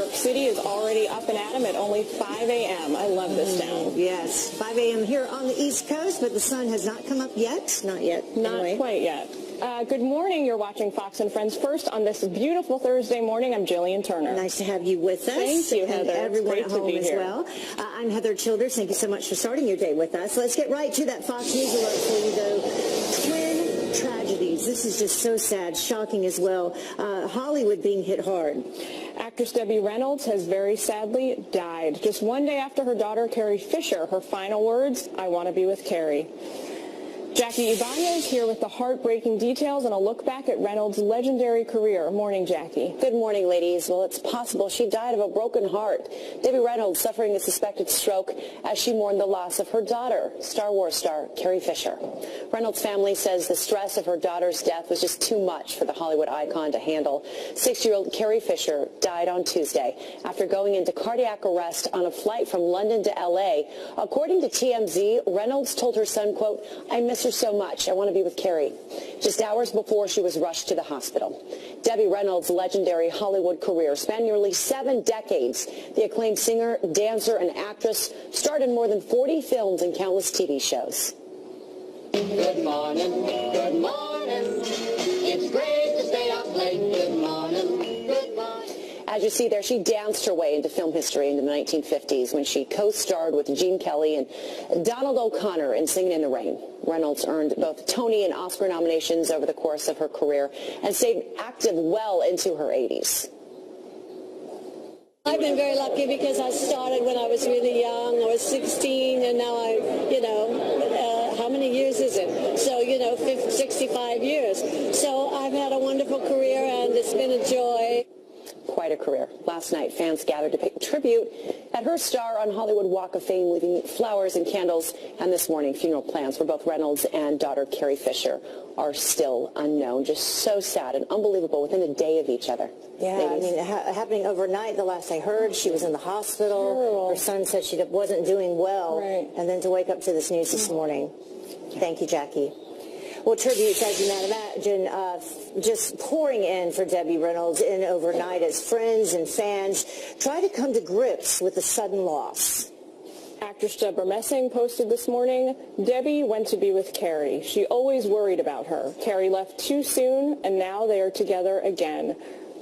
York City is already up and at 'em at only 5 a.m. I love this town. Yes, 5 a.m. here on the East Coast, but the sun has not come up yet. Not yet. Not anyway. quite yet. Good morning. You're watching Fox and Friends First on this beautiful Thursday morning. I'm Jillian Turner. Nice to have you with us. Thank you, Heather. And everyone Great at to home be as here. well. I'm Heather Childers. Thank you so much for starting your day with us. Let's get right to that Fox News alert for you, though. Twin tragedies. This is just so sad, shocking as well. Hollywood being hit hard. Actress Debbie Reynolds has very sadly died. Just one day after her daughter, Carrie Fisher, her final words, "I want to be with Carrie." Jackie Ibanez here with the heartbreaking details and a look back at Reynolds' legendary career. Morning, Jackie. Good morning, ladies. Well, it's possible she died of a broken heart. Debbie Reynolds suffering a suspected stroke as she mourned the loss of her daughter, Star Wars star Carrie Fisher. Reynolds' family says the stress of her daughter's death was just too much for the Hollywood icon to handle. 6-year-old Carrie Fisher died on Tuesday after going into cardiac arrest on a flight from London to L.A. According to TMZ, Reynolds told her son, quote, "I miss her so much. I want to be with Carrie," just hours before she was rushed to the hospital. Debbie Reynolds' legendary Hollywood career spanned nearly 7 decades. The acclaimed singer, dancer, and actress starred in more than 40 films and countless TV shows. Good morning, good morning. It's great to stay up late. Good morning, good morning. As you see there, she danced her way into film history in the 1950s when she co-starred with Gene Kelly and Donald O'Connor in Singing in the Rain. Reynolds earned both Tony and Oscar nominations over the course of her career and stayed active well into her 80s. I've been very lucky because I started when I was really young. I was 16, and now how many years is it? So, 65 years. So I've had a wonderful career, and it's been a joy. Quite a career. Last night, fans gathered to pay tribute at her star on Hollywood Walk of Fame, leaving flowers and candles. And this morning, funeral plans for both Reynolds and daughter Carrie Fisher are still unknown. Just so sad and unbelievable within a day of each other. Yeah, Ladies. I mean, happening overnight, the last I heard, she was in the hospital. Terrible. Her son said she wasn't doing well. Right. And then to wake up to this news this morning. Thank you, Jackie. Well, tributes, as you might imagine, just pouring in for Debbie Reynolds in overnight as friends and fans try to come to grips with the sudden loss. Actress Deborah Messing posted this morning, "Debbie went to be with Carrie. She always worried about her. Carrie left too soon, and now they are together again."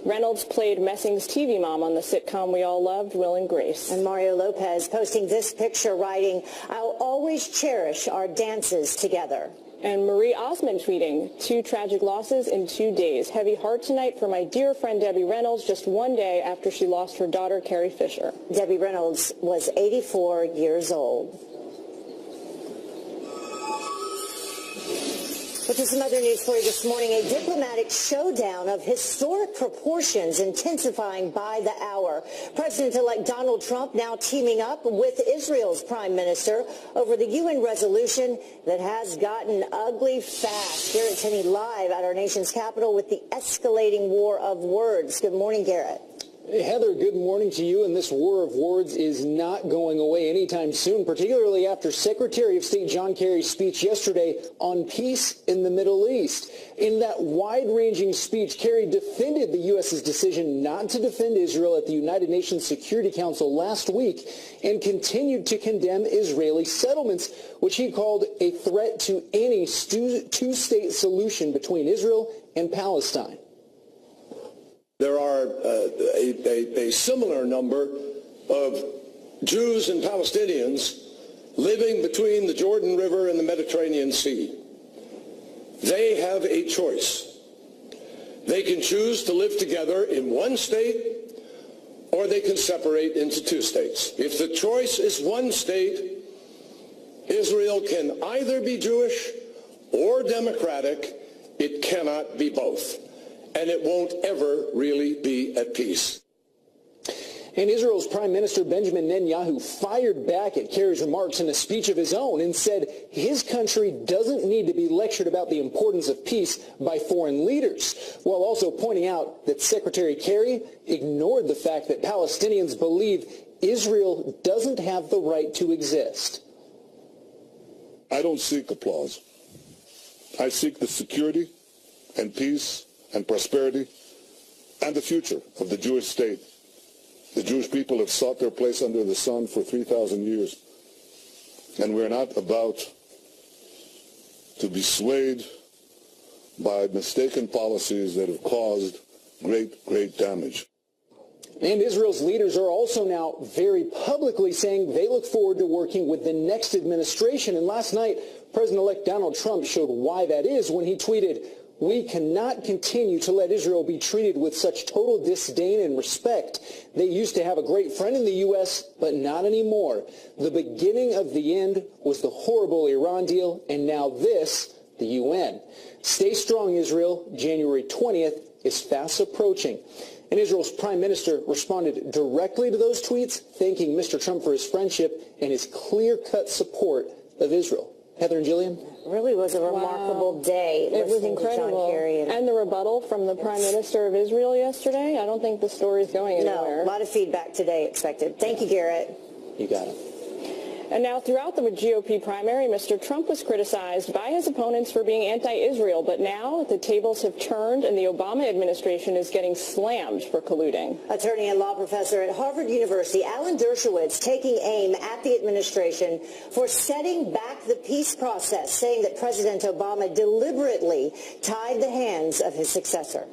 Reynolds played Messing's TV mom on the sitcom we all loved, Will and Grace. And Mario Lopez posting this picture, writing, "I'll always cherish our dances together." And Marie Osmond tweeting, "2 tragic losses in 2 days. Heavy heart tonight for my dear friend Debbie Reynolds, just one day after she lost her daughter, Carrie Fisher." Debbie Reynolds was 84 years old. But to some other news for you this morning, a diplomatic showdown of historic proportions intensifying by the hour. President-elect Donald Trump now teaming up with Israel's prime minister over the UN resolution that has gotten ugly fast. Garrett Tenney live at our nation's capital with the escalating war of words. Good morning, Garrett. Hey, Heather, good morning to you. And this war of words is not going away anytime soon, particularly after Secretary of State John Kerry's speech yesterday on peace in the Middle East. In that wide-ranging speech, Kerry defended the U.S.'s decision not to defend Israel at the United Nations Security Council last week and continued to condemn Israeli settlements, which he called a threat to any two-state solution between Israel and Palestine. There are a similar number of Jews and Palestinians living between the Jordan River and the Mediterranean Sea. They have a choice. They can choose to live together in one state, or they can separate into 2 states. If the choice is one state, Israel can either be Jewish or democratic. It cannot be both. And it won't ever really be at peace. And Israel's Prime Minister Benjamin Netanyahu fired back at Kerry's remarks in a speech of his own and said his country doesn't need to be lectured about the importance of peace by foreign leaders, while also pointing out that Secretary Kerry ignored the fact that Palestinians believe Israel doesn't have the right to exist. I don't seek applause. I seek the security and peace and prosperity and the future of the Jewish state The Jewish people have sought their place under the sun for 3,000 years. And we're not about to be swayed by mistaken policies that have caused great damage. And Israel's leaders are also now very publicly saying they look forward to working with the next administration. And last night, President-elect Donald Trump showed why that is when he tweeted, "We cannot continue to let Israel be treated with such total disdain and respect. They used to have a great friend in the U.S., but not anymore. The beginning of the end was the horrible Iran deal, and now this, the UN. Stay strong, Israel. January 20th is fast approaching." And Israel's prime minister responded directly to those tweets, thanking Mr. Trump for his friendship and his clear-cut support of Israel. Heather and Jillian? Really was a remarkable day. It was listening to John incredible. Kerry And the rebuttal from the Prime Minister of Israel yesterday, I don't think the story's going anywhere. No, a lot of feedback today expected. Thank you, Garrett. You got it. And now throughout the GOP primary, Mr. Trump was criticized by his opponents for being anti-Israel, but now the tables have turned and the Obama administration is getting slammed for colluding. Attorney and law professor at Harvard University, Alan Dershowitz, taking aim at the administration for setting back the peace process, saying that President Obama deliberately tied the hands of his successor.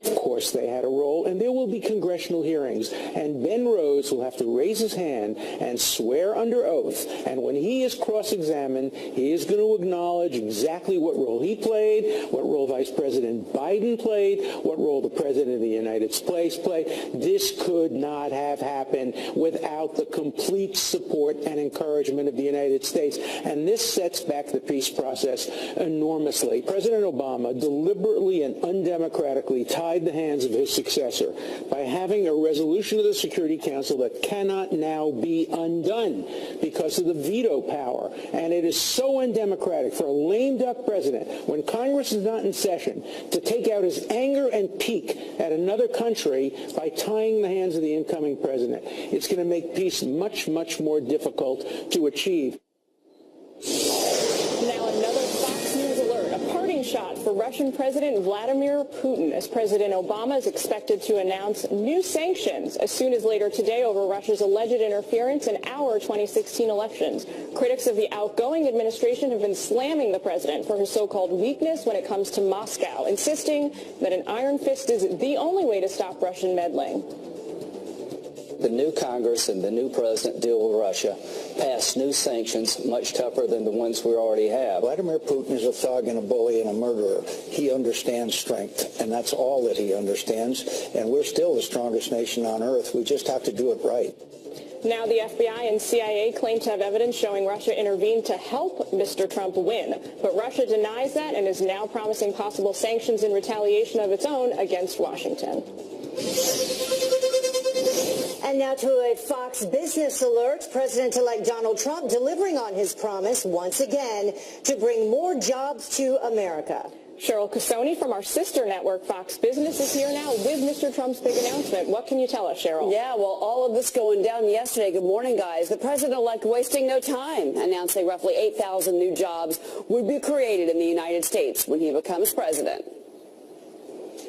Of course, they had a role, and there will be congressional hearings, and Ben Rhodes will have to raise his hand and swear under oath, and when he is cross-examined, he is going to acknowledge exactly what role he played, what role Vice President Biden played, what role the President of the United States played. This could not have happened without the complete support and encouragement of the United States, and this sets back the peace process enormously. President Obama deliberately and undemocratically tied the hands of his successor by having a resolution of the Security Council that cannot now be undone because of the veto power. And it is so undemocratic for a lame duck president, when Congress is not in session, to take out his anger and pique at another country by tying the hands of the incoming president. It's going to make peace much, much more difficult to achieve. Now another Fox News alert, a parting shot for Russian President Vladimir Putin as President Obama is expected to announce new sanctions as soon as later today over Russia's alleged interference in our 2016 elections. Critics of the outgoing administration have been slamming the president for his so-called weakness when it comes to Moscow, insisting that an iron fist is the only way to stop Russian meddling. The new Congress and the new president deal with Russia, pass new sanctions much tougher than the ones we already have. Vladimir Putin is a thug and a bully and a murderer. He understands strength, and that's all that he understands. And we're still the strongest nation on earth. We just have to do it right. Now the FBI and CIA claim to have evidence showing Russia intervened to help Mr. Trump win. But Russia denies that and is now promising possible sanctions in retaliation of its own against Washington. And now to a Fox Business alert. President-elect Donald Trump delivering on his promise once again to bring more jobs to America. Cheryl Casoni from our sister network, Fox Business, is here now with Mr. Trump's big announcement. What can you tell us, Cheryl? Yeah, well, all of this going down yesterday. Good morning, guys. The president-elect wasting no time, announcing roughly 8,000 new jobs would be created in the United States when he becomes president.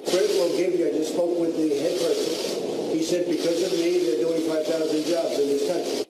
President will give you, I just spoke with the head person. He said because of me, they're doing 5,000 jobs in this country.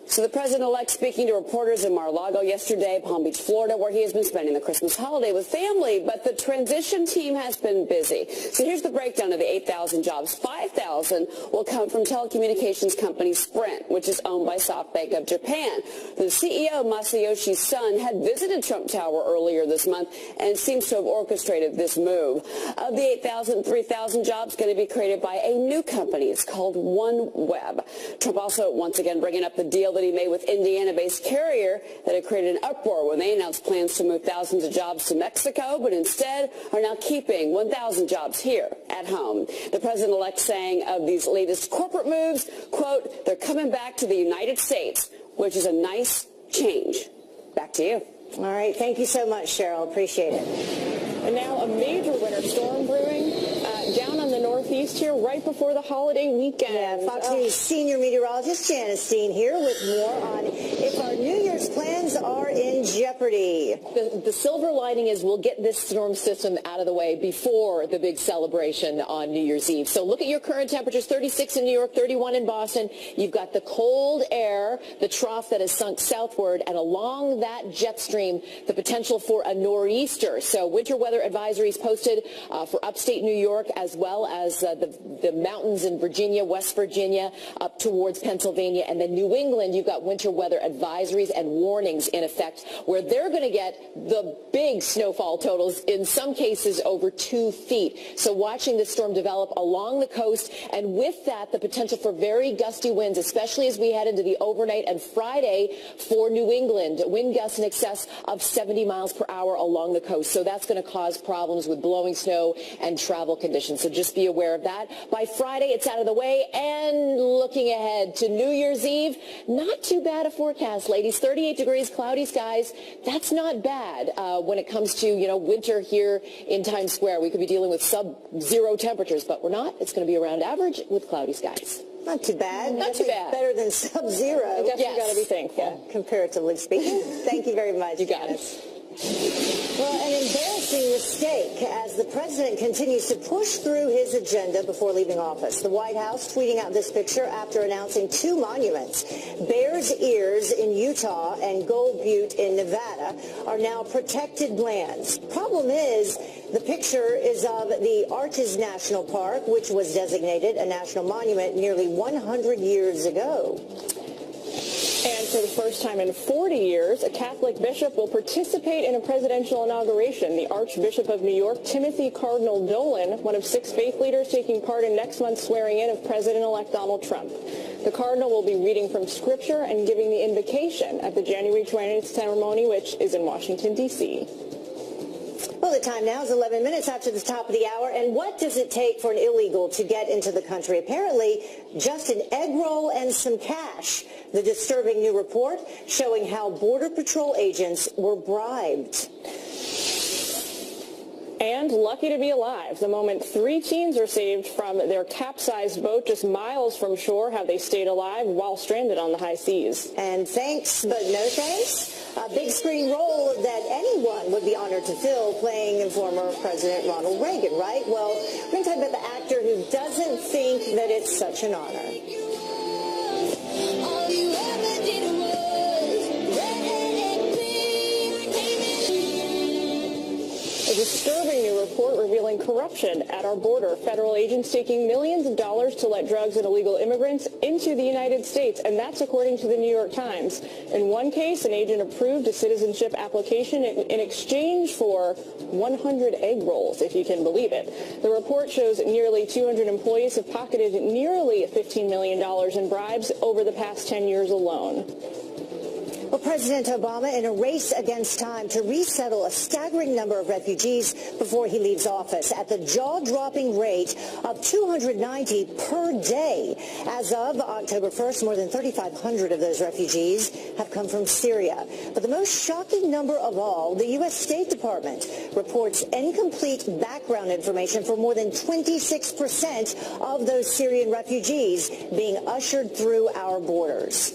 So the president-elect speaking to reporters in Mar-a-Lago yesterday, Palm Beach, Florida, where he has been spending the Christmas holiday with family. But the transition team has been busy. So here's the breakdown of the 8,000 jobs. 5,000 will come from telecommunications company Sprint, which is owned by SoftBank of Japan. The CEO, Masayoshi Son, had visited Trump Tower earlier this month and seems to have orchestrated this move. Of the 8,000, 3,000 jobs going to be created by a new company. It's called OneWeb. Trump also once again bringing up the deal that he made with Indiana-based Carrier that had created an uproar when they announced plans to move thousands of jobs to Mexico, but instead are now keeping 1,000 jobs here at home. The president-elect saying of these latest corporate moves, quote, they're coming back to the United States, which is a nice change. Back to you. All right. Thank you so much, Cheryl. Appreciate it. And now a major winter storm brewing down on the northeast here right before the holiday weekend. Yeah, Fox News senior meteorologist Janice Dean here with more on if our New Year's plans lives are in jeopardy. The silver lining is we'll get this storm system out of the way before the big celebration on New Year's Eve. So look at your current temperatures, 36 in New York, 31 in Boston. You've got the cold air, the trough that has sunk southward, and along that jet stream, the potential for a nor'easter. So winter weather advisories posted for upstate New York, as well as the mountains in Virginia, West Virginia, up towards Pennsylvania, and then New England. You've got winter weather advisories and warnings in effect, where they're going to get the big snowfall totals, in some cases over 2 feet. So watching this storm develop along the coast, and with that, the potential for very gusty winds, especially as we head into the overnight and Friday for New England. Wind gusts in excess of 70 miles per hour along the coast. So that's going to cause problems with blowing snow and travel conditions. So just be aware of that. By Friday, it's out of the way, and looking ahead to New Year's Eve, not too bad a forecast, ladies. 38 degrees, cloudy skies. That's not bad when it comes to, winter here in Times Square. We could be dealing with sub-zero temperatures, but we're not. It's going to be around average with cloudy skies. Not too bad. Not too bad. Better than sub-zero. I guess you got to be thankful. Yeah, comparatively speaking. Thank you very much. You got it. Well, an embarrassing mistake as the president continues to push through his agenda before leaving office. The White House tweeting out this picture after announcing 2 monuments. Bears Ears in Utah and Gold Butte in Nevada are now protected lands. Problem is, the picture is of the Arches National Park, which was designated a national monument nearly 100 years ago. And for the first time in 40 years, a Catholic bishop will participate in a presidential inauguration. The Archbishop of New York, Timothy Cardinal Dolan, one of 6 faith leaders taking part in next month's swearing-in of President-elect Donald Trump. The cardinal will be reading from Scripture and giving the invocation at the January 20th ceremony, which is in Washington, D.C. Well, the time now is 11 minutes after the top of the hour. And what does it take for an illegal to get into the country? Apparently, just an egg roll and some cash. The disturbing new report showing how Border Patrol agents were bribed. And lucky to be alive. The moment 3 teens are saved from their capsized boat just miles from shore have they stayed alive while stranded on the high seas. And thanks, but no thanks. A big screen role that anyone would be honored to fill, playing former President Ronald Reagan, right? Well, we're going to talk about the actor who doesn't think that it's such an honor. All you ever did was A disturbing new report revealing corruption at our border. Federal agents taking millions of dollars to let drugs and illegal immigrants into the United States, and that's according to the New York Times. In one case, an agent approved a citizenship application in exchange for 100 egg rolls, if you can believe it. The report shows nearly 200 employees have pocketed nearly $15 million in bribes over the past 10 years alone. Well, President Obama in a race against time to resettle a staggering number of refugees before he leaves office at the jaw-dropping rate of 290 per day. As of October 1st, more than 3,500 of those refugees have come from Syria. But the most shocking number of all, the U.S. State Department reports incomplete background information for more than 26% of those Syrian refugees being ushered through our borders.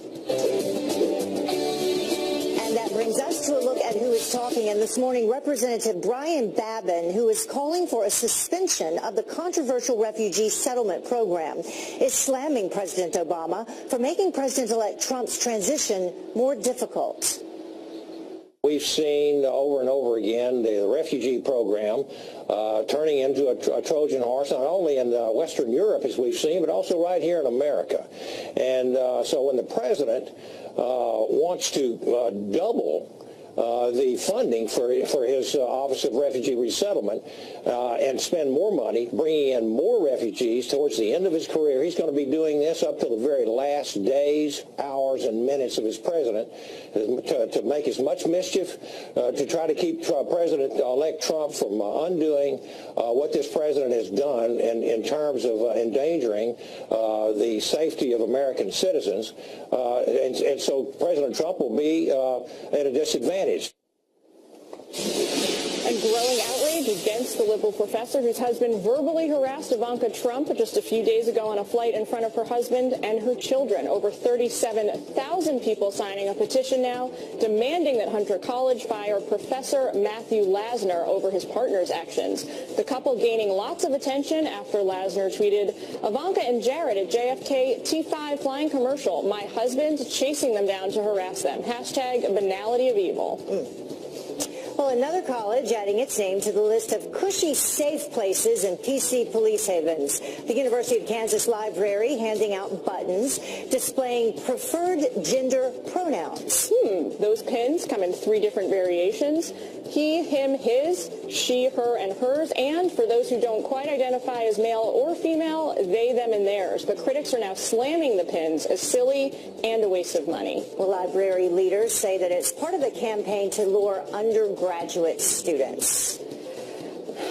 And that brings us to a look at who is talking. And this morning, Representative Brian Babin, who is calling for a suspension of the controversial refugee settlement program, is slamming President Obama for making President-elect Trump's transition more difficult. We've seen over and over again the refugee program turning into a Trojan horse, not only in Western Europe, as we've seen, but also right here in America. And so when the president wants to double the funding for his Office of Refugee Resettlement and spend more money bringing in more refugees towards the end of his career. He's going to be doing this up to the very last days, hours, and minutes of his president to make as much mischief, to try to keep President-elect Trump from undoing what this president has done in terms of endangering the safety of American citizens. And so President Trump will be at a disadvantage. And growing outrage against the liberal professor whose husband verbally harassed Ivanka Trump just a few days ago on a flight in front of her husband and her children. Over 37,000 people signing a petition now demanding that Hunter College fire Professor Matthew Lasner over his partner's actions. The couple gaining lots of attention after Lasner tweeted, "Ivanka and Jared at JFK T5 flying commercial. My husband chasing them down to harass them. Hashtag banality of evil." Well, another college adding its name to the list of cushy, safe places and PC police havens. The University of Kansas Library handing out buttons displaying preferred gender pronouns. Those pins come in 3 different variations: he, him, his, she, her, and hers, and for those who don't quite identify as male or female, they, them, and theirs. But critics are now slamming the pins as silly and a waste of money. Well, library leaders say that it's part of a campaign to lure undergraduate students.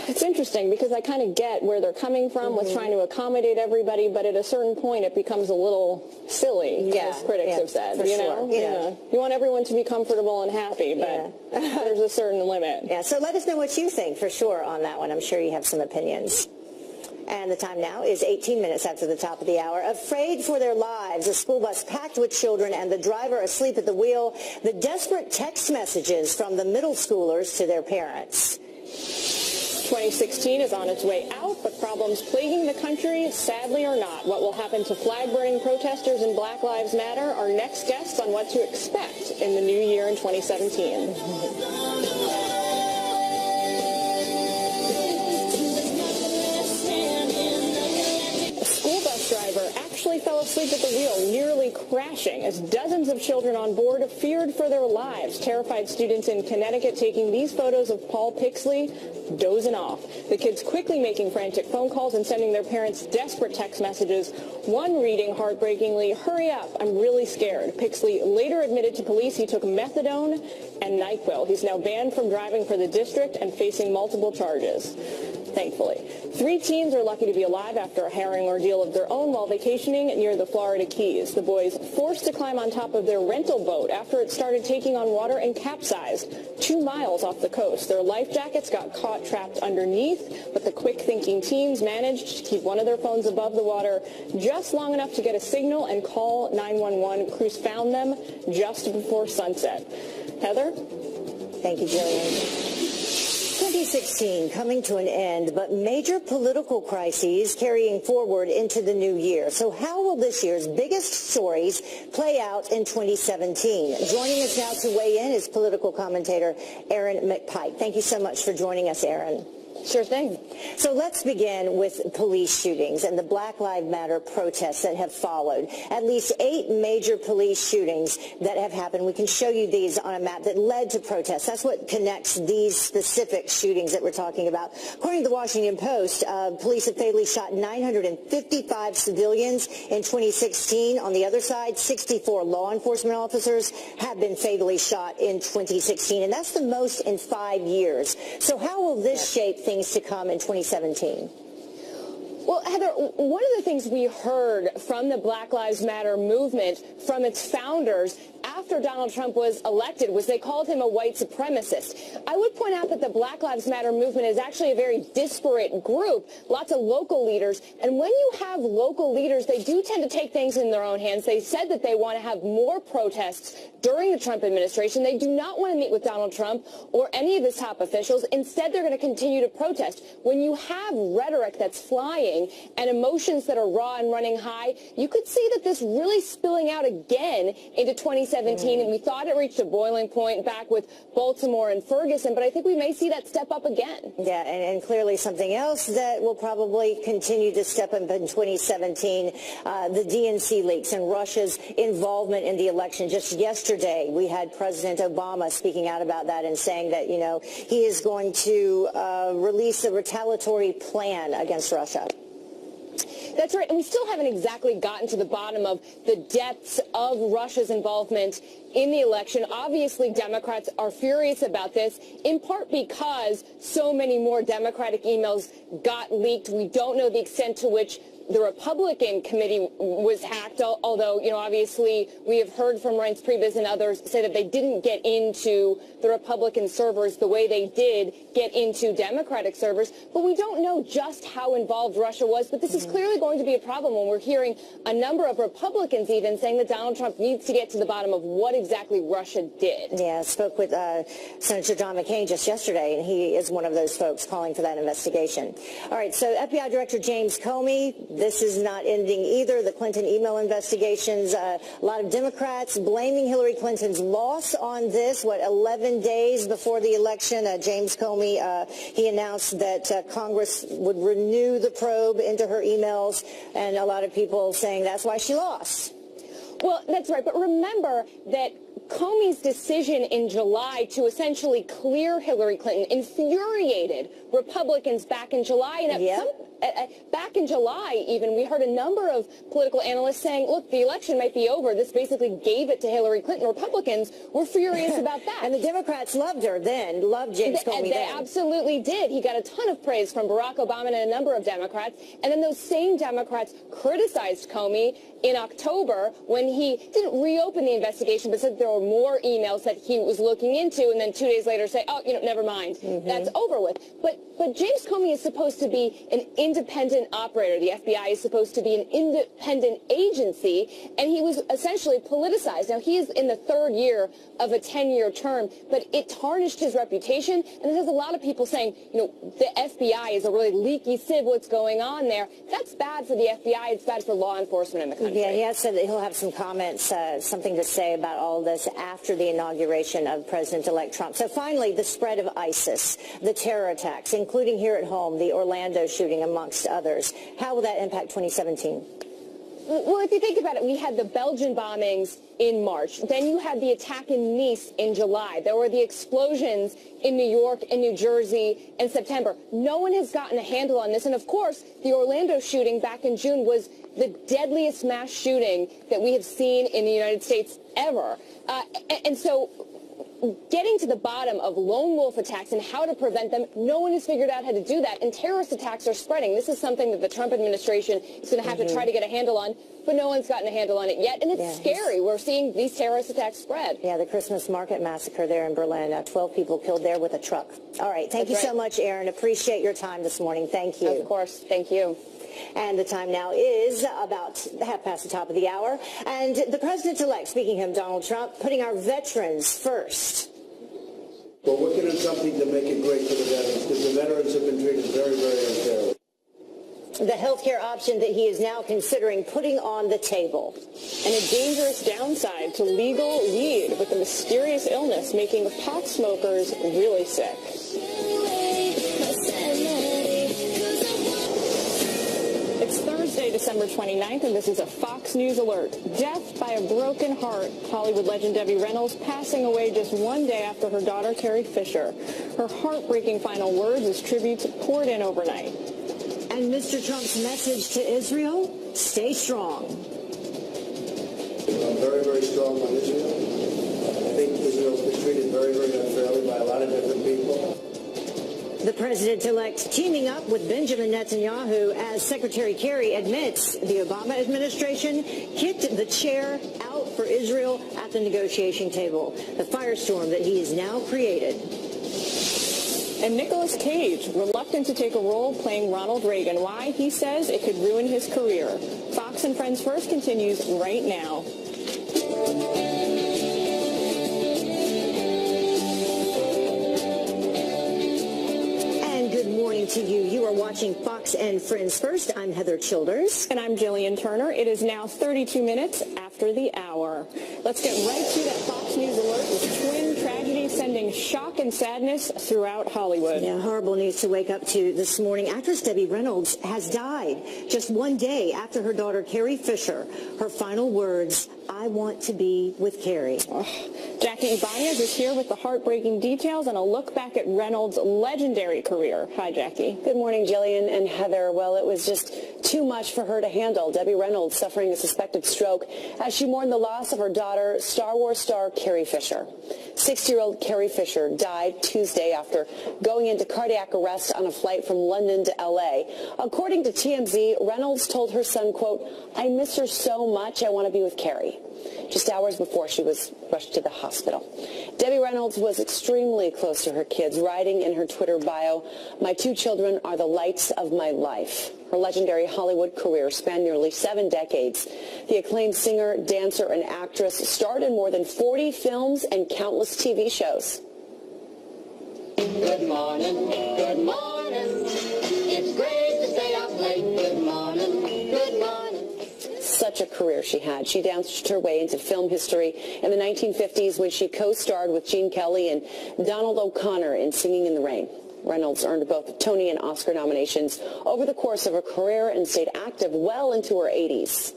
It's interesting because I kind of get where they're coming from with trying to accommodate everybody, but at a certain point it becomes a little silly, as critics have said. You know? You want everyone to be comfortable and happy, but there's a certain limit. Yeah, so let us know what you think for sure on that one. I'm sure you have some opinions. And the time now is 18 minutes after the top of the hour. Afraid for their lives, a school bus packed with children and the driver asleep at the wheel. The desperate text messages from the middle schoolers to their parents. 2016 is on its way out, but problems plaguing the country, sadly, are not. What will happen to flag-burning protesters and Black Lives Matter? Our next guests on what to expect in the new year in 2017. Driver actually fell asleep at the wheel, nearly crashing as dozens of children on board feared for their lives. Terrified students in Connecticut taking these photos of Paul Pixley dozing off. The kids quickly making frantic phone calls and sending their parents desperate text messages. One reading heartbreakingly, "Hurry up, I'm really scared." Pixley later admitted to police he took methadone and NyQuil. He's now banned from driving for the district and facing multiple charges. Thankfully. 3 teens are lucky to be alive after a harrowing ordeal of their own while vacationing near the Florida Keys. The boys forced to climb on top of their rental boat after it started taking on water and capsized 2 miles off the coast. Their life jackets got caught trapped underneath, but the quick-thinking teens managed to keep one of their phones above the water just long enough to get a signal and call 911. Crews found them just before sunset. Heather? Thank you, Jillian. 2016 coming to an end, but major political crises carrying forward into the new year. So how will this year's biggest stories play out in 2017? Joining us now to weigh in is political commentator Aaron McPike. Thank you so much for joining us, Aaron. Sure thing. So let's begin with police shootings and the Black Lives Matter protests that have followed. At least 8 major police shootings that have happened. We can show you these on a map that led to protests. That's what connects these specific shootings that we're talking about. According to the Washington Post, police have fatally shot 955 civilians in 2016. On the other side, 64 law enforcement officers have been fatally shot in 2016, and that's the most in 5 years. So how will this shape things to come in 2017? Well, Heather, one of the things we heard from the Black Lives Matter movement, from its founders, after Donald Trump was elected, was they called him a white supremacist. I would point out that the Black Lives Matter movement is actually a very disparate group, lots of local leaders. And when you have local leaders, they do tend to take things in their own hands. They said that they want to have more protests during the Trump administration. They do not want to meet with Donald Trump or any of his top officials. Instead, they're going to continue to protest. When you have rhetoric that's flying and emotions that are raw and running high, you could see that this really spilling out again into 2017. And we thought it reached a boiling point back with Baltimore and Ferguson, but I think we may see that step up again. Yeah, and clearly something else that will probably continue to step up in 2017, the DNC leaks and Russia's involvement in the election. Just yesterday, we had President Obama speaking out about that and saying that, you know, he is going to release a retaliatory plan against Russia. That's right, and we still haven't exactly gotten to the bottom of the depths of Russia's involvement in the election. Obviously, Democrats are furious about this, in part because so many more Democratic emails got leaked. We don't know the extent to which the Republican committee was hacked, although, obviously we have heard from Reince Priebus and others say that they didn't get into the Republican servers the way they did get into Democratic servers. But we don't know just how involved Russia was. But this is clearly going to be a problem when we're hearing a number of Republicans even saying that Donald Trump needs to get to the bottom of what exactly Russia did. Yeah, I spoke with Senator John McCain just yesterday, and he is one of those folks calling for that investigation. All right, so FBI Director James Comey, this is not ending either. The Clinton email investigations, a lot of Democrats blaming Hillary Clinton's loss on this. 11 days before the election, James Comey, he announced that Congress would renew the probe into her emails, and a lot of people saying that's why she lost. Well, that's right. But remember that Comey's decision in July to essentially clear Hillary Clinton infuriated Republicans back in July. And back in July, even, we heard a number of political analysts saying, look, the election might be over. This basically gave it to Hillary Clinton. Republicans were furious about that. And the Democrats loved her then, loved James Comey They absolutely did. He got a ton of praise from Barack Obama and a number of Democrats. And then those same Democrats criticized Comey in October when he didn't reopen the investigation, but said there were more emails that he was looking into, and then 2 days later say, oh, never mind. That's over with. But James Comey is supposed to be an independent operator. The FBI is supposed to be an independent agency, and he was essentially politicized. Now, he is in the third year of a 10-year term, but it tarnished his reputation, and there's a lot of people saying, the FBI is a really leaky sieve, what's going on there. That's bad for the FBI. It's bad for law enforcement in the country. Yeah, he has said that he'll have some comments, something to say about all this after the inauguration of President-elect Trump. So finally, the spread of ISIS, the terror attacks, including here at home, the Orlando shooting, amongst others. How will that impact 2017? Well, if you think about it, we had the Belgian bombings in March. Then you had the attack in Nice in July. There were the explosions in New York and New Jersey in September. No one has gotten a handle on this. And, of course, the Orlando shooting back in June was the deadliest mass shooting that we have seen in the United States ever. And so getting to the bottom of lone wolf attacks and how to prevent them, no one has figured out how to do that. And terrorist attacks are spreading. This is something that the Trump administration is going to have to try to get a handle on, but no one's gotten a handle on it yet. And it's scary. We're seeing these terrorist attacks spread. Yeah, the Christmas market massacre there in Berlin, 12 people killed there with a truck. All right. Thank you so much, Erin. Appreciate your time this morning. Thank you. Of course. Thank you. And the time now is about half past the top of the hour. And the president-elect, speaking of Donald Trump, putting our veterans first. We're working on something to make it great for the veterans, because the veterans have been treated very, very unfairly. The health care option that he is now considering putting on the table. And a dangerous downside to legal weed, with a mysterious illness making pot smokers really sick. It's Thursday, December 29th, and this is a Fox News alert. Death by a broken heart. Hollywood legend Debbie Reynolds passing away just one day after her daughter Carrie Fisher. Her heartbreaking final words as tributes poured in overnight. And Mr. Trump's message to Israel, stay strong. I'm very, very strong on Israel. I think Israel's been treated very, very unfairly by a lot of different people. The president-elect teaming up with Benjamin Netanyahu as Secretary Kerry admits the Obama administration kicked the chair out for Israel at the negotiation table. The firestorm that he has now created. And Nicolas Cage, reluctant to take a role playing Ronald Reagan. Why? He says it could ruin his career. Fox and Friends First continues right now. To you. You are watching Fox and Friends First. I'm Heather Childers. And I'm Jillian Turner. It is now 32 minutes after the hour. Let's get right to that Fox News alert with twin tragedy sending shock and sadness throughout Hollywood. Yeah, horrible news to wake up to this morning. Actress Debbie Reynolds has died just one day after her daughter Carrie Fisher. Her final words, I want to be with Carrie. Jackie Ibanez is here with the heartbreaking details and a look back at Reynolds' legendary career. Hi, Jackie. Good morning, Jillian and Heather. Well, it was just too much for her to handle. Debbie Reynolds suffering a suspected stroke as she mourned the loss of her daughter, Star Wars star Carrie Fisher. 60-year-old Carrie Fisher died Tuesday after going into cardiac arrest on a flight from London to L.A. According to TMZ, Reynolds told her son, quote, "I miss her so much, I want to be with Carrie," just hours before she was rushed to the hospital. Debbie Reynolds was extremely close to her kids, writing in her Twitter bio, "My two children are the lights of my life." Her legendary Hollywood career spanned nearly 7 decades. The acclaimed singer, dancer, and actress starred in more than 40 films and countless TV shows. Good morning, good morning. It's great to stay up late. Good morning, good morning. Such a career she had. She danced her way into film history in the 1950s when she co-starred with Gene Kelly and Donald O'Connor in Singing in the Rain. Reynolds earned both Tony and Oscar nominations over the course of her career and stayed active well into her 80s.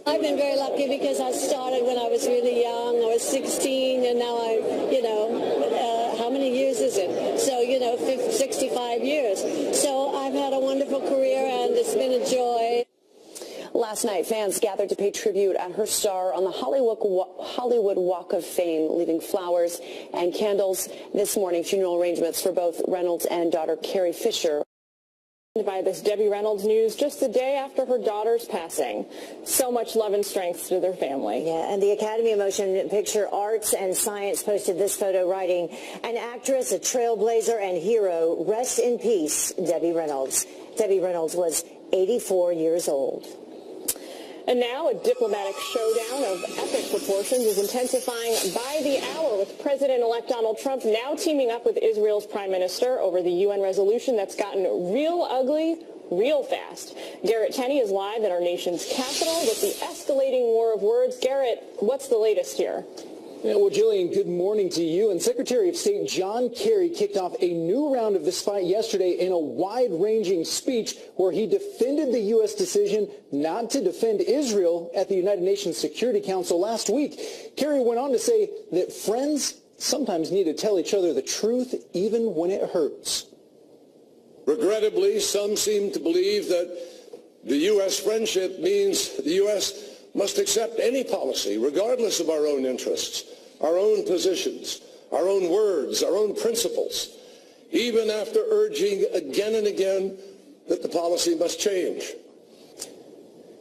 I've been very lucky because I started when I was really young. I was 16, and now how many years is it? So, 65 years. So I've had a wonderful career, and it's been a joy. Last night, fans gathered to pay tribute at her star on the Hollywood Walk of Fame, leaving flowers and candles. This morning, funeral arrangements for both Reynolds and daughter Carrie Fisher. By this Debbie Reynolds news just the day after her daughter's passing. So much love and strength to their family. Yeah, and the Academy of Motion Picture Arts and Science posted this photo writing, "An actress, a trailblazer, and hero. Rest in peace, Debbie Reynolds." Debbie Reynolds was 84 years old. And now a diplomatic showdown of epic proportions is intensifying by the hour, with President-elect Donald Trump now teaming up with Israel's prime minister over the UN resolution that's gotten real ugly real fast. Garrett Tenney is live at our nation's capital with the escalating war of words. Garrett, what's the latest here? Yeah, well, Jillian, good morning to you. And Secretary of State John Kerry kicked off a new round of this fight yesterday in a wide-ranging speech where he defended the U.S. decision not to defend Israel at the United Nations Security Council last week. Kerry went on to say that friends sometimes need to tell each other the truth even when it hurts. Regrettably, some seem to believe that the U.S. friendship means the U.S. must accept any policy, regardless of our own interests, our own positions, our own words, our own principles, even after urging again and again that the policy must change.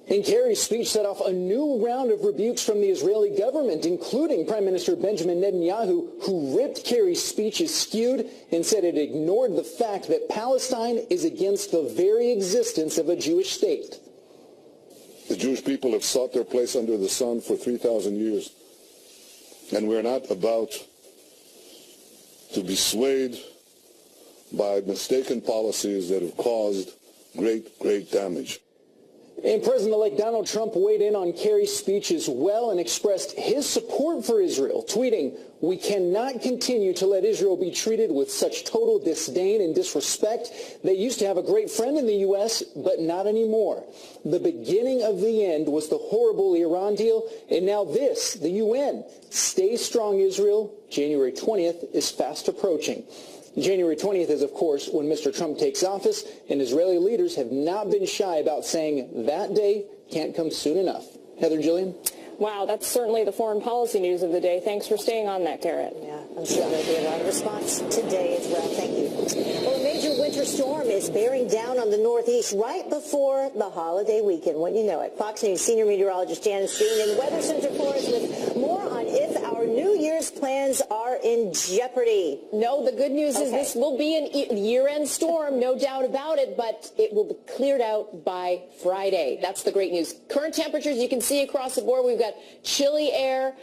And Kerry's speech set off a new round of rebukes from the Israeli government, including Prime Minister Benjamin Netanyahu, who ripped Kerry's speech as skewed and said it ignored the fact that Palestine is against the very existence of a Jewish state. The Jewish people have sought their place under the sun for 3,000 years, and we're not about to be swayed by mistaken policies that have caused great damage. And President-elect Donald Trump weighed in on Kerry's speech as well and expressed his support for Israel, tweeting, "We cannot continue to let Israel be treated with such total disdain and disrespect. They used to have a great friend in the U.S., but not anymore. The beginning of the end was the horrible Iran deal, and now this, the UN. Stay strong, Israel. January 20th is fast approaching." January 20th is, of course, when Mr. Trump takes office, and Israeli leaders have not been shy about saying that day can't come soon enough. Heather, Jillian? Wow, that's certainly the foreign policy news of the day. Thanks for staying on that, Garrett. Yeah, I'm sure there'll be a lot of response today as well. Thank you. Well, a major winter storm is bearing down on the Northeast right before the holiday weekend. Wouldn't you know it? Fox News senior meteorologist Janice Dean in the Weather Center for us with more on if our New Year's plans are in jeopardy. No, the good news is this will be a year-end storm, no doubt about it, but it will be cleared out by Friday. That's the great news. Current temperatures you can see across the board. We've got chilly air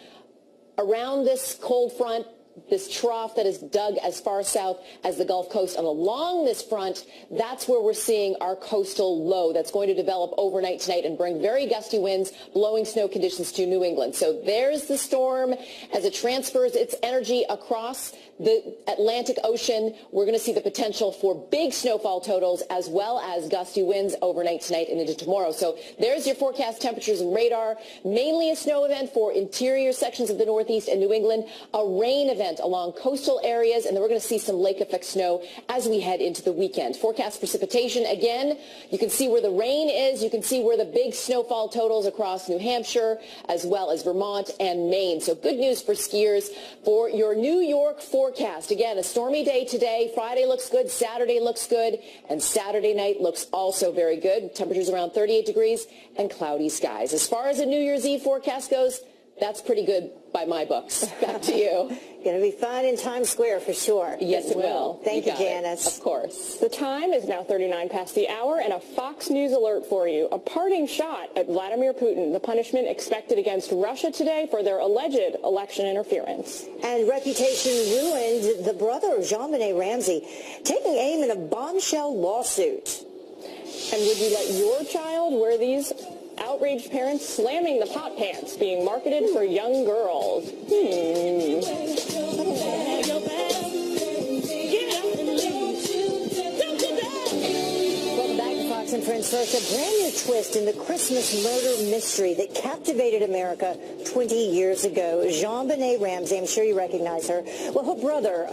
around this cold front, this trough that is dug as far south as the Gulf Coast, and along this front, that's where we're seeing our coastal low that's going to develop overnight tonight and bring very gusty winds, blowing snow conditions to New England. So there's the storm as it transfers its energy across the Atlantic Ocean. We're going to see the potential for big snowfall totals as well as gusty winds overnight tonight and into tomorrow. So there's your forecast temperatures and radar. Mainly a snow event for interior sections of the Northeast and New England, a rain event extent along coastal areas, and then we're going to see some lake effect snow as we head into the weekend. Forecast precipitation, again, you can see where the rain is. You can see where the big snowfall totals across New Hampshire as well as Vermont and Maine. So good news for skiers for your New York forecast. Again, a stormy day today. Friday looks good. Saturday looks good. And Saturday night looks also very good. Temperatures around 38 degrees and cloudy skies. As far as the New Year's Eve forecast goes, that's pretty good by my books. Back to you. Going to be fun in Times Square for sure. Yes, it will. Thank you, Janice. Of course. The time is now 39 past the hour, and a Fox News alert for you. A parting shot at Vladimir Putin, the punishment expected against Russia today for their alleged election interference. And reputation ruined, the brother of Jean-Benet Ramsey taking aim in a bombshell lawsuit. And would you let your child wear these? Outraged parents slamming the pot pants being marketed for young girls. Welcome back to Fox and Friends. First, a brand new twist in the Christmas murder mystery that captivated America 20 years ago. Jean-Benet Ramsey, I'm sure you recognize her. Well, her brother,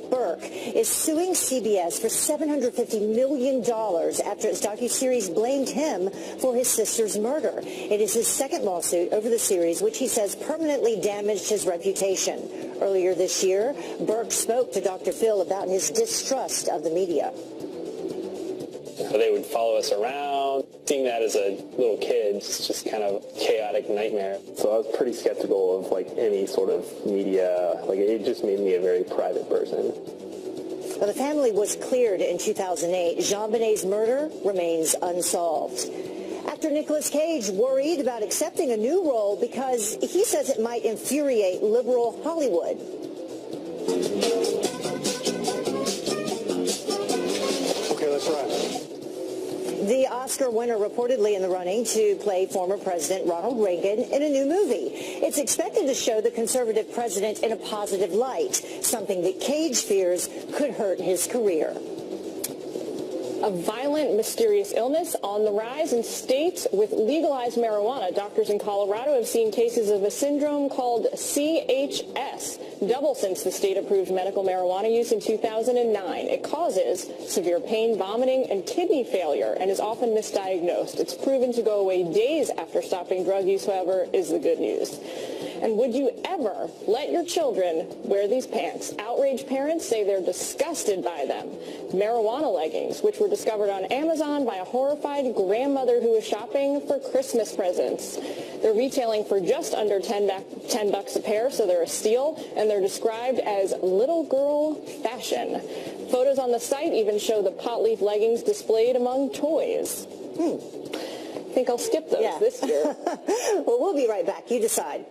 Burke, is suing CBS for $750 million after its docuseries blamed him for his sister's murder. It is his second lawsuit over the series, which he says permanently damaged his reputation. Earlier this year, Burke spoke to Dr. Phil about his distrust of the media. They would follow us around. Seeing that as a little kid, it's just kind of a chaotic nightmare. So I was pretty skeptical of any sort of media. It just made me a very private person. Well, the family was cleared in 2008. Jean-Benet's murder remains unsolved. Actor Nicolas Cage worried about accepting a new role because he says it might infuriate liberal Hollywood. Okay, let's run. The Oscar winner reportedly in the running to play former President Ronald Reagan in a new movie. It's expected to show the conservative president in a positive light, something that Cage fears could hurt his career. A violent, mysterious illness on the rise in states with legalized marijuana. Doctors in Colorado have seen cases of a syndrome called CHS, double since the state approved medical marijuana use in 2009. It causes severe pain, vomiting, and kidney failure, and is often misdiagnosed. It's proven to go away days after stopping drug use, however, is the good news. And would you ever let your children wear these pants? Outraged parents say they're disgusted by them. Marijuana leggings, which were discovered on Amazon by a horrified grandmother who was shopping for Christmas presents. They're retailing for just under $10 a pair, so they're a steal, and they're described as little girl fashion. Photos on the site even show the pot leaf leggings displayed among toys. I think I'll skip those this year. Well, we'll be right back. You decide.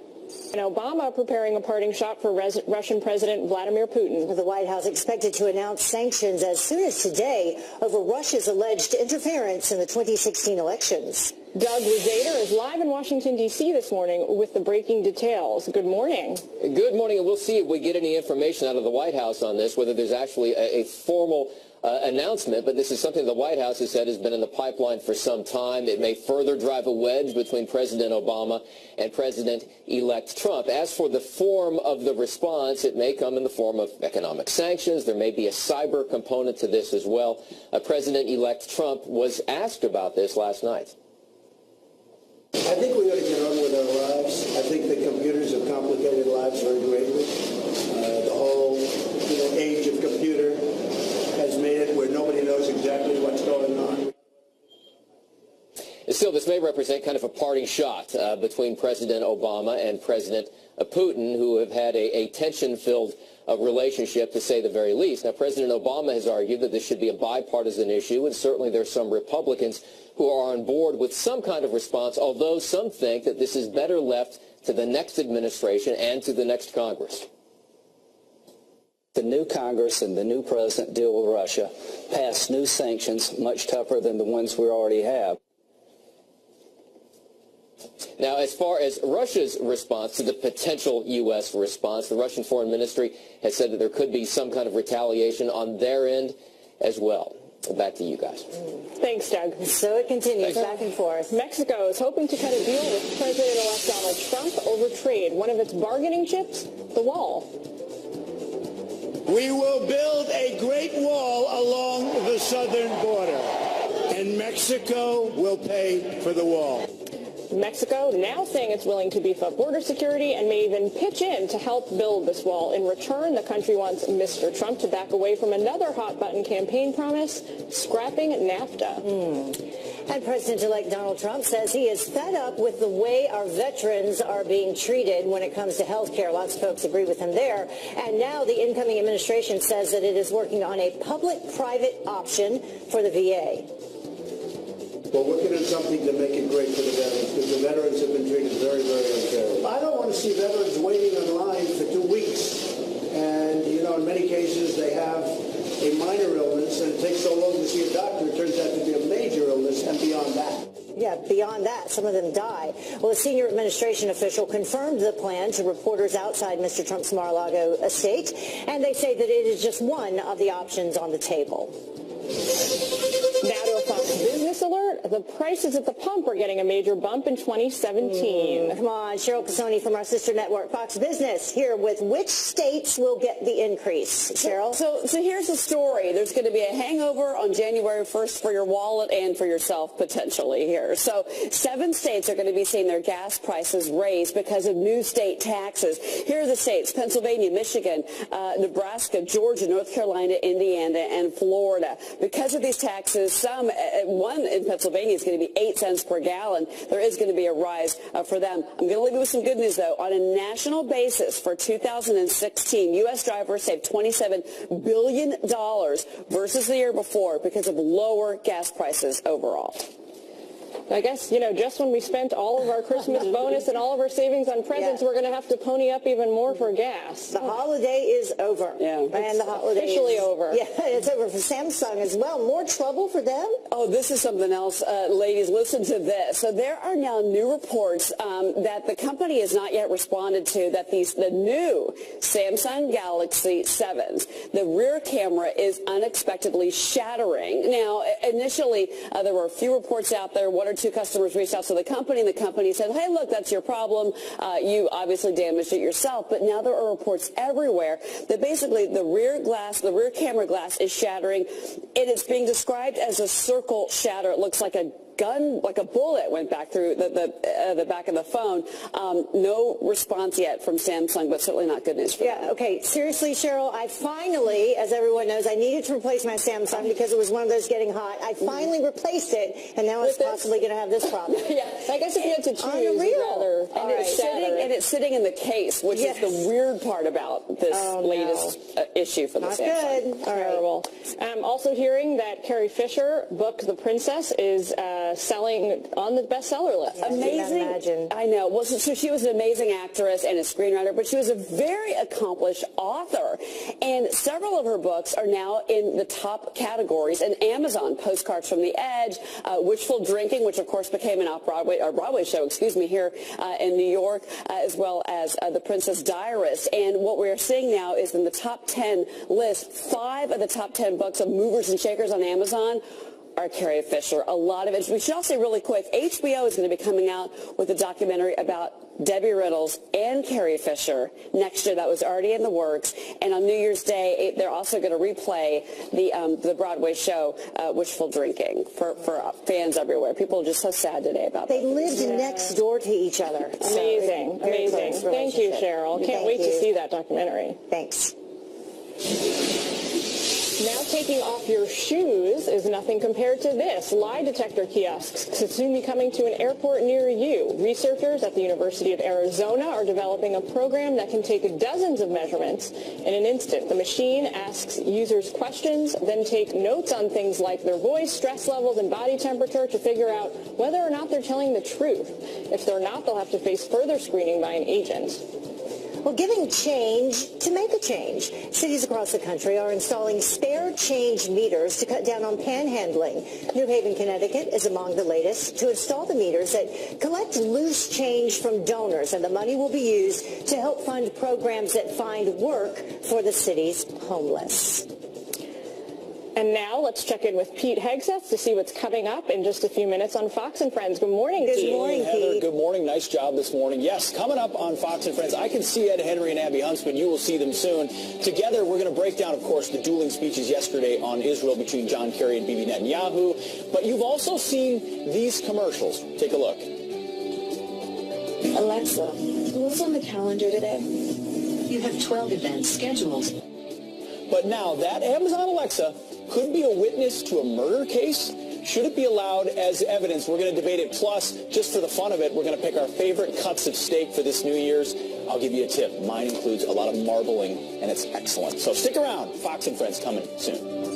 And Obama preparing a parting shot for Russian President Vladimir Putin. The White House expected to announce sanctions as soon as today over Russia's alleged interference in the 2016 elections. Doug Rosader is live in Washington, D.C. this morning with the breaking details. Good morning. Good morning, and we'll see if we get any information out of the White House on this, whether there's actually a formal announcement, but this is something the White House has said has been in the pipeline for some time. It may further drive a wedge between President Obama and President-elect Trump. As for the form of the response, it may come in the form of economic sanctions. There may be a cyber component to this as well. President-elect Trump was asked about this last night. I think we ought to get on with our lives. I think that computers have complicated lives very greatly. The whole age of computer has made it where nobody knows exactly what's going on. Still, this may represent kind of a parting shot between President Obama and President Putin, who have had a tension-filled relationship, to say the very least. Now, President Obama has argued that this should be a bipartisan issue, and certainly there's some Republicans who are on board with some kind of response, although some think that this is better left to the next administration and to the next Congress. The new Congress and the new president deal with Russia, pass new sanctions much tougher than the ones we already have. Now, as far as Russia's response to the potential U.S. response, the Russian Foreign Ministry has said that there could be some kind of retaliation on their end as well. Back to you guys. Thanks, Doug. So it continues back and forth. Mexico is hoping to cut a deal with President-elect Donald Trump over trade. One of its bargaining chips, the wall. We will build a great wall along the southern border, and Mexico will pay for the wall. Mexico now saying it's willing to beef up border security and may even pitch in to help build this wall. In return, the country wants Mr. Trump to back away from another hot-button campaign promise, scrapping NAFTA. And President-elect Donald Trump says he is fed up with the way our veterans are being treated when it comes to health care. Lots of folks agree with him there. And now the incoming administration says that it is working on a public-private option for the VA. We're working on something to make it great for the veterans, because the veterans have been treated very, very unfairly. I don't want to see veterans waiting in line for 2 weeks. And, you know, in many cases they have a minor illness, and it takes so long to see a doctor. It turns out to be a major illness, and beyond that. Yeah, beyond that, some of them die. Well, a senior administration official confirmed the plan to reporters outside Mr. Trump's Mar-a-Lago estate, and they say that it is just one of the options on the table. Now to a Fox Business alert. The prices at the pump are getting a major bump in 2017. Come on, Cheryl Casoni from our sister network, Fox Business, here with which states will get the increase. Cheryl? So here's the story. There's going to be a hangover on January 1st for your wallet and for yourself potentially here. So 7 states are going to be seeing their gas prices raised because of new state taxes. Here are the states: Pennsylvania, Michigan, Nebraska, Georgia, North Carolina, Indiana, and Florida. Because of these taxes, one in Pennsylvania is going to be 8 cents per gallon. There is going to be a rise for them. I'm going to leave you with some good news, though. On a national basis for 2016, U.S. drivers saved $27 billion versus the year before because of lower gas prices overall. I guess, you know, just when we spent all of our Christmas bonus and all of our savings on presents, we're going to have to pony up even more for gas. The holiday is over. Yeah. And the holiday officially is over. Yeah, it's over for Samsung as well. More trouble for them? Oh, this is something else. Ladies, listen to this. So there are now new reports that the company has not yet responded to, that the new Samsung Galaxy 7s, the rear camera is unexpectedly shattering. Now, initially, there were a few reports out there. 1 or 2 customers reached out to the company, and the company said, hey, look, that's your problem. You obviously damaged it yourself. But now there are reports everywhere that basically the rear camera glass is shattering, and it's being described as a circle shatter. It looks like a gun, like a bullet went back through the back of the phone. No response yet from Samsung, but certainly not good news for them. Yeah, okay. Seriously, Cheryl, I finally, as everyone knows, I needed to replace my Samsung because it was one of those getting hot. I finally replaced it, and now it's possibly going to have this problem. Yeah, I guess if you had to choose, Unreal. And it's sitting in the case, which is the weird part about this latest issue for the Samsung. Good. Terrible. Also hearing that Carrie Fisher book The Princess is selling on the bestseller list. Amazing. I know. Well, so she was an amazing actress and a screenwriter, but she was a very accomplished author. And several of her books are now in the top categories in Amazon. Postcards from the Edge, Wishful Drinking, which of course became an Broadway show, here in New York, as well as The Princess Diarist. And what we're seeing now is in the top 10 list, 5 of the top 10 books of movers and shakers on Amazon are Carrie Fisher. A lot of it. We should also say really quick, HBO is going to be coming out with a documentary about Debbie Reynolds and Carrie Fisher next year. That was already in the works. And on New Year's Day, they're also going to replay the Broadway show Wishful Drinking for fans everywhere. People are just so sad today about that. They lived next door to each other. Amazing. Amazing. Thank you, Cheryl. Can't wait to see that documentary. Thanks. Now taking off your shoes is nothing compared to this. Lie detector kiosks could soon be coming to an airport near you. Researchers at the University of Arizona are developing a program that can take dozens of measurements in an instant. The machine asks users questions, then take notes on things like their voice, stress levels, and body temperature to figure out whether or not they're telling the truth. If they're not, they'll have to face further screening by an agent. Well, giving change to make a change. Cities across the country are installing spare change meters to cut down on panhandling. New Haven, Connecticut is among the latest to install the meters that collect loose change from donors, and the money will be used to help fund programs that find work for the city's homeless. And now let's check in with Pete Hegseth to see what's coming up in just a few minutes on Fox and Friends. Good morning, Pete. Good morning, Heather. Pete. Good morning. Nice job this morning. Yes, coming up on Fox and Friends, I can see Ed Henry and Abby Huntsman. You will see them soon. Together, we're going to break down, of course, the dueling speeches yesterday on Israel between John Kerry and Bibi Netanyahu. But you've also seen these commercials. Take a look. Alexa, what's on the calendar today? You have 12 events scheduled. But now that Amazon Alexa could be a witness to a murder case. Should it be allowed as evidence? We're going to debate it. Plus, just for the fun of it, we're going to pick our favorite cuts of steak for this New Year's. I'll give you a tip. Mine includes a lot of marbling, and it's excellent. So stick around. Fox and Friends coming soon.